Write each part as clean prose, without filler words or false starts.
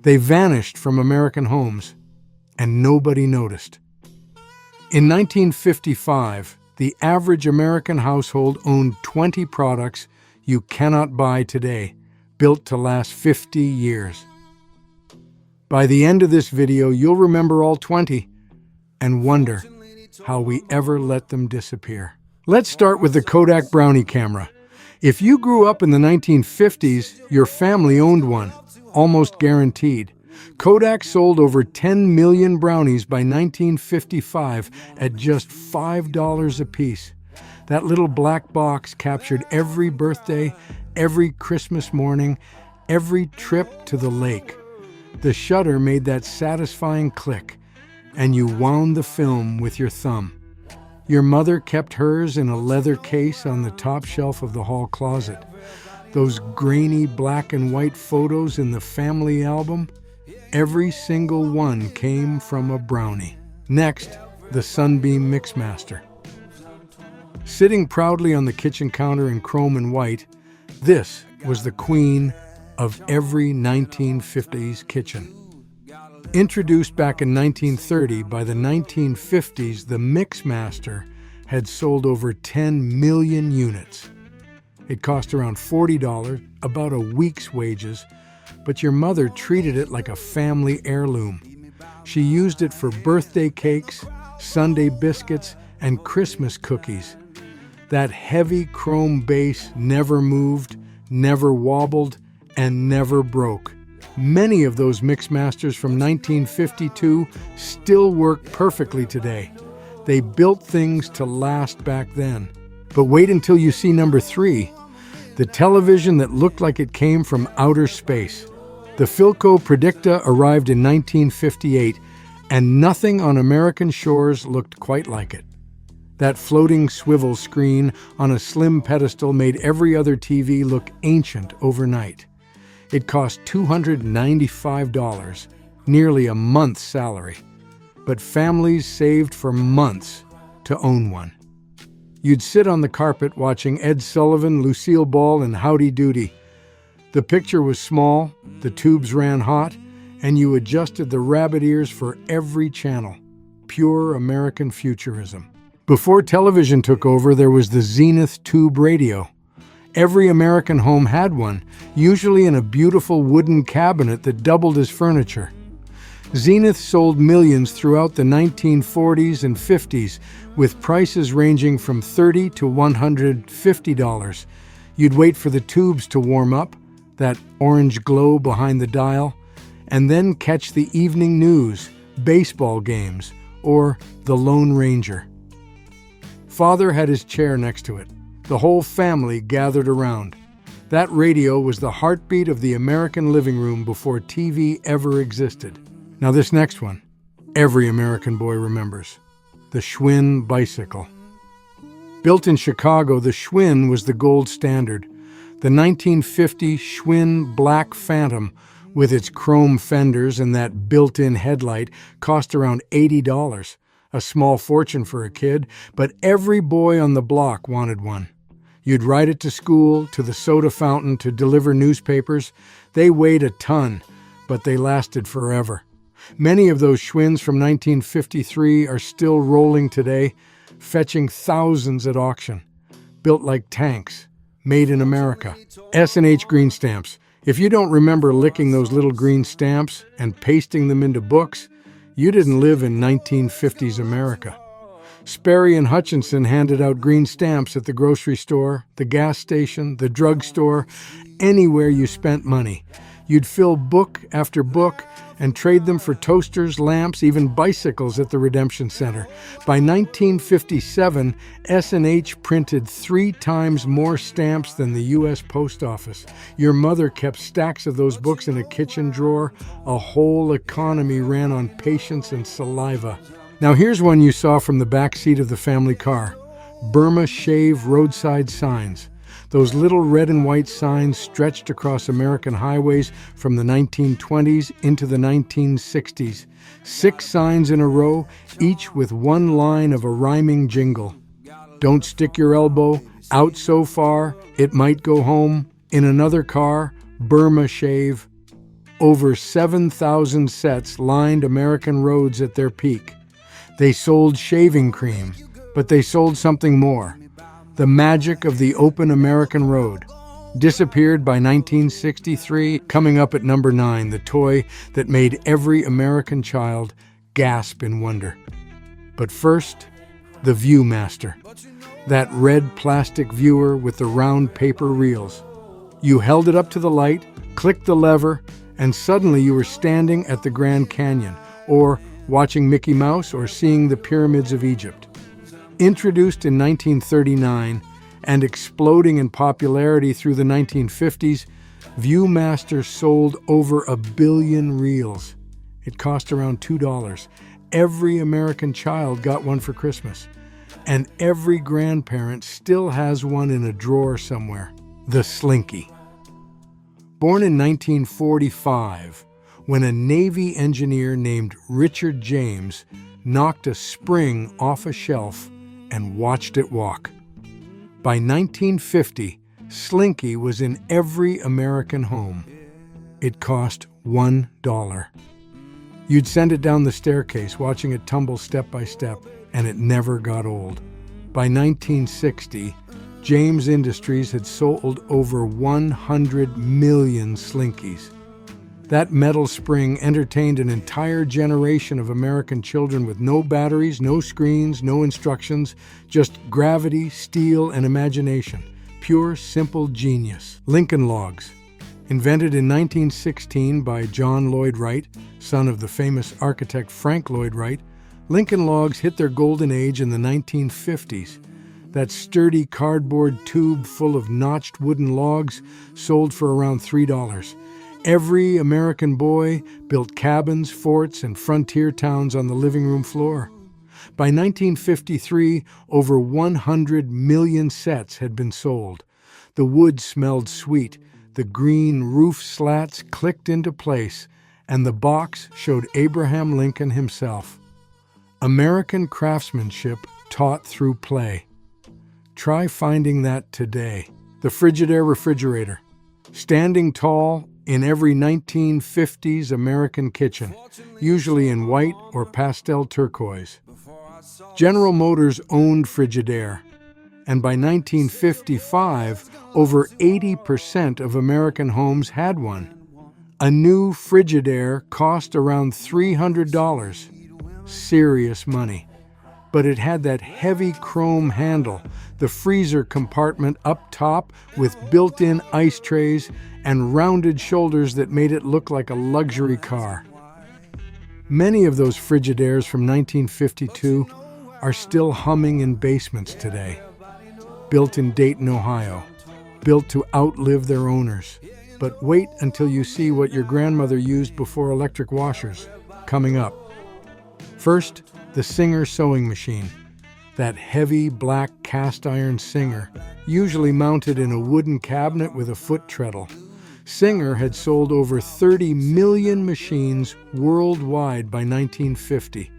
They vanished from American homes, and nobody noticed. In 1955, the average American household owned 20 products you cannot buy today, built to last 50 years. By the end of this video, you'll remember all 20 and wonder how we ever let them disappear. Let's start with the Kodak Brownie camera. If you grew up in the 1950s, your family owned one, almost guaranteed. Kodak sold over 10 million brownies by 1955 at just $5 a piece. That little black box captured every birthday, every Christmas morning, every trip to the lake. The shutter made that satisfying click, and you wound the film with your thumb. Your mother kept hers in a leather case on the top shelf of the hall closet. Those grainy black and white photos in the family album, every single one came from a brownie. Next, the Sunbeam Mixmaster. Sitting proudly on the kitchen counter in chrome and white, this was the queen of every 1950s kitchen. Introduced back in 1930, by the 1950s, the Mixmaster had sold over 10 million units. It cost around $40, about a week's wages, but your mother treated it like a family heirloom. She used it for birthday cakes, Sunday biscuits, and Christmas cookies. That heavy chrome base never moved, never wobbled, and never broke. Many of those Mixmasters from 1952 still work perfectly today. They built things to last back then. But wait until you see number 3, the television that looked like it came from outer space. The Philco Predicta arrived in 1958, and nothing on American shores looked quite like it. That floating swivel screen on a slim pedestal made every other TV look ancient overnight. It cost $295, nearly a month's salary. But families saved for months to own one. You'd sit on the carpet watching Ed Sullivan, Lucille Ball, and Howdy Doody. The picture was small, the tubes ran hot, and you adjusted the rabbit ears for every channel. Pure American futurism. Before television took over, there was the Zenith tube radio. Every American home had one, usually in a beautiful wooden cabinet that doubled as furniture. Zenith sold millions throughout the 1940s and 50s, with prices ranging from $30 to $150. You'd wait for the tubes to warm up, that orange glow behind the dial, and then catch the evening news, baseball games, or The Lone Ranger. Father had his chair next to it. The whole family gathered around. That radio was the heartbeat of the American living room before TV ever existed. Now this next one, every American boy remembers. The Schwinn bicycle. Built in Chicago, the Schwinn was the gold standard. The 1950 Schwinn Black Phantom, with its chrome fenders and that built-in headlight, cost around $80. A small fortune for a kid, but every boy on the block wanted one. You'd ride it to school, to the soda fountain, to deliver newspapers. They weighed a ton, but they lasted forever. Many of those Schwinns from 1953 are still rolling today, fetching thousands at auction. Built like tanks, made in America. S&H green stamps. If you don't remember licking those little green stamps and pasting them into books, you didn't live in 1950s America. Sperry and Hutchinson handed out green stamps at the grocery store, the gas station, the drugstore, anywhere you spent money. You'd fill book after book and trade them for toasters, lamps, even bicycles at the Redemption Center. By 1957, S&H printed 3 times more stamps than the U.S. Post Office. Your mother kept stacks of those books in a kitchen drawer. A whole economy ran on patience and saliva. Now here's one you saw from the back seat of the family car. Burma Shave roadside signs. Those little red and white signs stretched across American highways from the 1920s into the 1960s. 6 signs in a row, each with one line of a rhyming jingle. Don't stick your elbow out so far, it might go home. In another car, Burma Shave. Over 7,000 sets lined American roads at their peak. They sold shaving cream, but they sold something more. The magic of the open American road. Disappeared by 1963, coming up at number 9, the toy that made every American child gasp in wonder. But first, the Viewmaster. That red plastic viewer with the round paper reels. You held it up to the light, clicked the lever, and suddenly you were standing at the Grand Canyon, or watching Mickey Mouse, or seeing the pyramids of Egypt. Introduced in 1939 and exploding in popularity through the 1950s, Viewmaster sold over 1 billion reels. It cost around $2. Every American child got one for Christmas, and every grandparent still has one in a drawer somewhere. The Slinky. Born in 1945, when a Navy engineer named Richard James knocked a spring off a shelf and watched it walk. By 1950, Slinky was in every American home. It cost $1. You'd send it down the staircase, watching it tumble step by step, and it never got old. By 1960, James Industries had sold over 100 million Slinkies. That metal spring entertained an entire generation of American children with no batteries, no screens, no instructions, just gravity, steel, and imagination. Pure, simple genius. Lincoln Logs. Invented in 1916 by John Lloyd Wright, son of the famous architect Frank Lloyd Wright, Lincoln Logs hit their golden age in the 1950s. That sturdy cardboard tube full of notched wooden logs sold for around $3. Every American boy built cabins, forts, and frontier towns on the living room floor. By 1953, over 100 million sets had been sold. The wood smelled sweet, the green roof slats clicked into place, and the box showed Abraham Lincoln himself. American craftsmanship taught through play. Try finding that today. The Frigidaire refrigerator. Standing tall in every 1950s American kitchen, usually in white or pastel turquoise. General Motors owned Frigidaire, and by 1955, over 80% of American homes had one. A new Frigidaire cost around $300. Serious money. But it had that heavy chrome handle, the freezer compartment up top with built-in ice trays and rounded shoulders that made it look like a luxury car. Many of those Frigidaires from 1952 are still humming in basements today. Built in Dayton, Ohio. Built to outlive their owners. But wait until you see what your grandmother used before electric washers. Coming up. First, the Singer sewing machine. That heavy black cast iron Singer, usually mounted in a wooden cabinet with a foot treadle. Singer had sold over 30 million machines worldwide by 1950.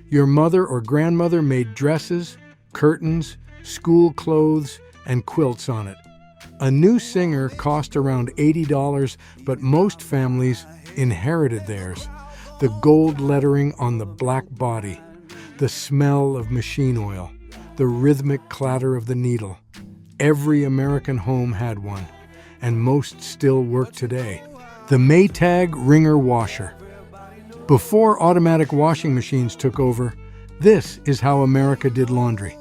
Your mother or grandmother made dresses, curtains, school clothes, and quilts on it. A new Singer cost around $80, but most families inherited theirs. The gold lettering on the black body, the smell of machine oil, the rhythmic clatter of the needle. Every American home had one, and most still work today. The Maytag Wringer washer. Before automatic washing machines took over, this is how America did laundry.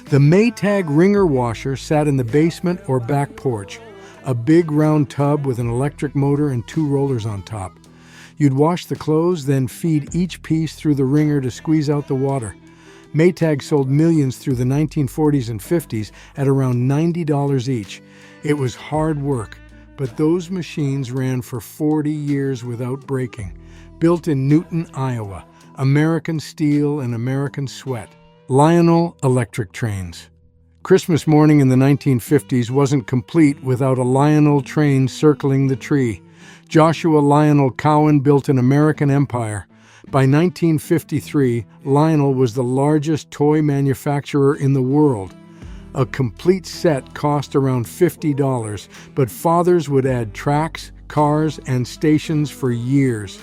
The Maytag Wringer washer sat in the basement or back porch, a big round tub with an electric motor and 2 rollers on top. You'd wash the clothes, then feed each piece through the wringer to squeeze out the water. Maytag sold millions through the 1940s and 50s at around $90 each. It was hard work, but those machines ran for 40 years without breaking. Built in Newton, Iowa, American steel and American sweat. Lionel electric trains. Christmas morning in the 1950s wasn't complete without a Lionel train circling the tree. Joshua Lionel Cowan built an American empire. By 1953, Lionel was the largest toy manufacturer in the world. A complete set cost around $50, but fathers would add tracks, cars and stations for years.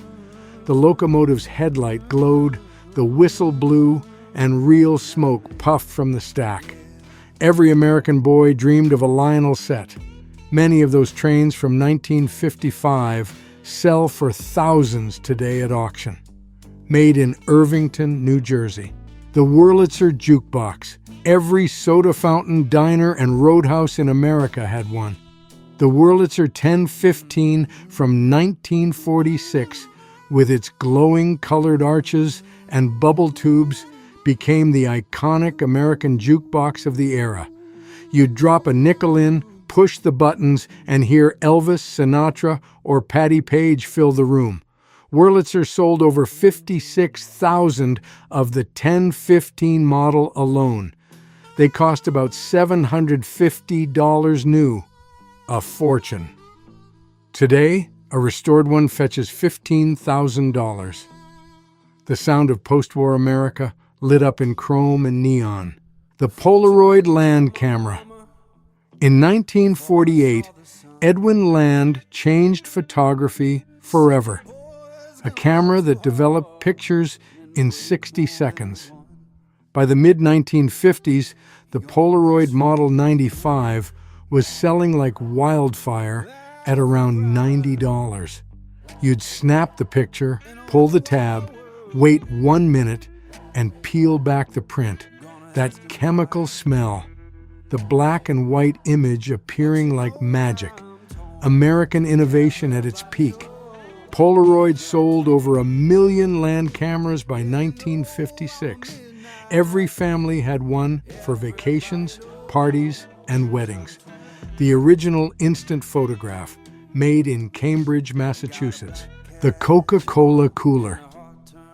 The locomotive's headlight glowed, the whistle blew, and real smoke puffed from the stack. Every American boy dreamed of a Lionel set. Many of those trains from 1955 sell for thousands today at auction. Made in Irvington, New Jersey. The Wurlitzer Jukebox. Every soda fountain, diner, and roadhouse in America had one. The Wurlitzer 1015 from 1946, with its glowing colored arches and bubble tubes, became the iconic American jukebox of the era. You'd drop a nickel in, push the buttons, and hear Elvis, Sinatra, or Patti Page fill the room. Wurlitzer sold over 56,000 of the 1015 model alone. They cost about $750 new, a fortune. Today, a restored one fetches $15,000. The sound of post-war America lit up in chrome and neon. The Polaroid Land Camera. In 1948, Edwin Land changed photography forever. A camera that developed pictures in 60 seconds. By the mid-1950s, the Polaroid Model 95 was selling like wildfire at around $90. You'd snap the picture, pull the tab, wait 1 minute, and peel back the print. That chemical smell. The black and white image appearing like magic. American innovation at its peak. Polaroid sold over 1 million Land cameras by 1956. Every family had one for vacations, parties, and weddings. The original instant photograph, made in Cambridge, Massachusetts. The Coca-Cola cooler.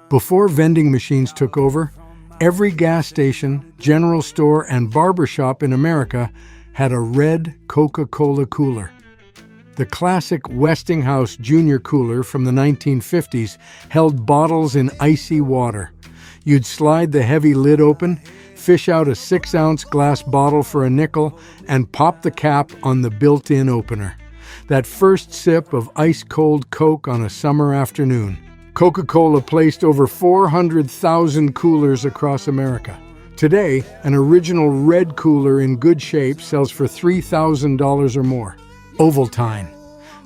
Before vending machines took over, every gas station, general store, and barbershop in America had a red Coca-Cola cooler. The classic Westinghouse Junior cooler from the 1950s held bottles in icy water. You'd slide the heavy lid open, fish out a 6-ounce glass bottle for a nickel, and pop the cap on the built-in opener. That first sip of ice-cold Coke on a summer afternoon. Coca-Cola placed over 400,000 coolers across America. Today, an original red cooler in good shape sells for $3,000 or more. Ovaltine.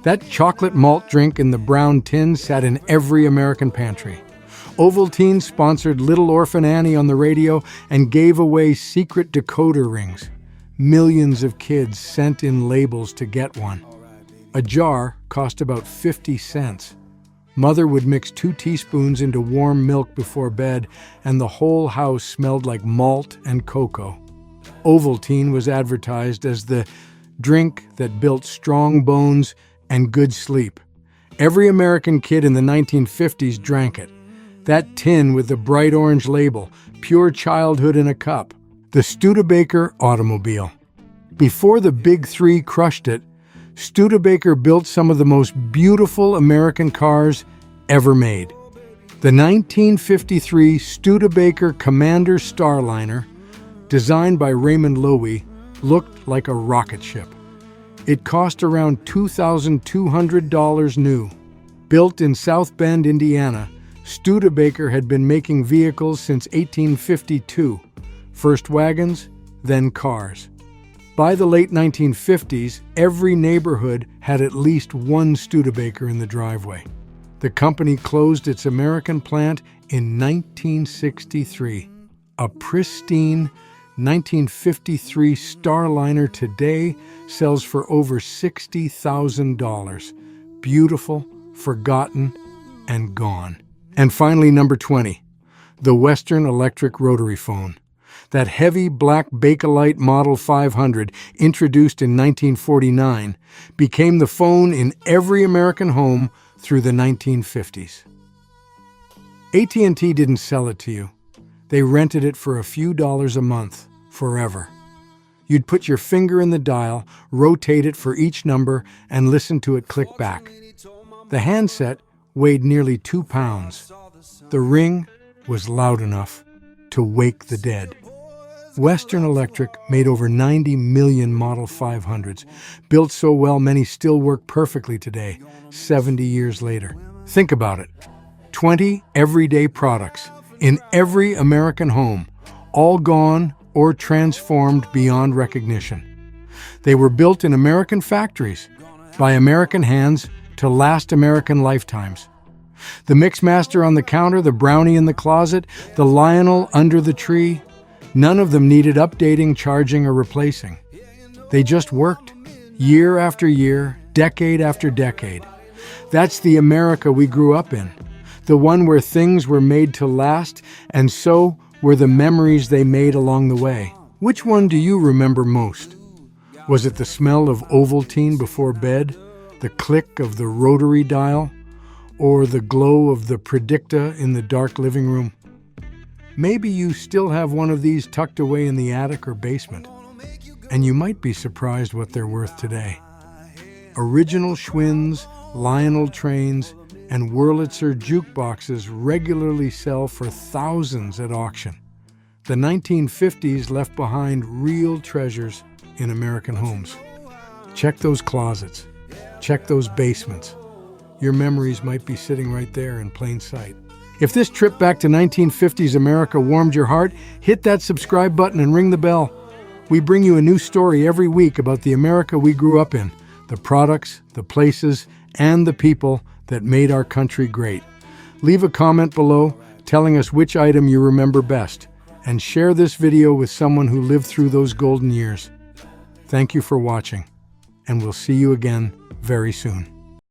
That chocolate malt drink in the brown tin sat in every American pantry. Ovaltine sponsored Little Orphan Annie on the radio and gave away secret decoder rings. Millions of kids sent in labels to get one. A jar cost about 50 cents. Mother would mix 2 teaspoons into warm milk before bed, and the whole house smelled like malt and cocoa. Ovaltine was advertised as the drink that built strong bones and good sleep. Every American kid in the 1950s drank it. That tin with the bright orange label, pure childhood in a cup. The Studebaker automobile. Before the Big Three crushed it, Studebaker built some of the most beautiful American cars ever made. The 1953 Studebaker Commander Starliner, designed by Raymond Loewy, looked like a rocket ship. It cost around $2,200 new. Built in South Bend, Indiana, Studebaker had been making vehicles since 1852. First wagons, then cars. By the late 1950s, every neighborhood had at least one Studebaker in the driveway. The company closed its American plant in 1963. A pristine 1953 Starliner today sells for over $60,000. Beautiful, forgotten, and gone. And finally, number 20, the Western Electric Rotary Phone. That heavy black Bakelite Model 500, introduced in 1949, became the phone in every American home through the 1950s. AT&T didn't sell it to you. They rented it for a few dollars a month, forever. You'd put your finger in the dial, rotate it for each number, and listen to it click back. The handset weighed nearly 2 pounds. The ring was loud enough to wake the dead. Western Electric made over 90 million Model 500s, built so well many still work perfectly today, 70 years later. Think about it. 20 everyday products in every American home, all gone or transformed beyond recognition. They were built in American factories, by American hands, to last American lifetimes. The Mixmaster on the counter, the Brownie in the closet, the Lionel under the tree, none of them needed updating, charging, or replacing. They just worked, year after year, decade after decade. That's the America we grew up in, the one where things were made to last, and so were the memories they made along the way. Which one do you remember most? Was it the smell of Ovaltine before bed, the click of the rotary dial, or the glow of the Predicta in the dark living room? Maybe you still have one of these tucked away in the attic or basement, and you might be surprised what they're worth today. Original Schwinn's, Lionel trains, and Wurlitzer jukeboxes regularly sell for thousands at auction. The 1950s left behind real treasures in American homes. Check those closets. Check those basements. Your memories might be sitting right there in plain sight. If this trip back to 1950s America warmed your heart, hit that subscribe button and ring the bell. We bring you a new story every week about the America we grew up in, the products, the places, and the people that made our country great. Leave a comment below telling us which item you remember best, and share this video with someone who lived through those golden years. Thank you for watching, and we'll see you again very soon.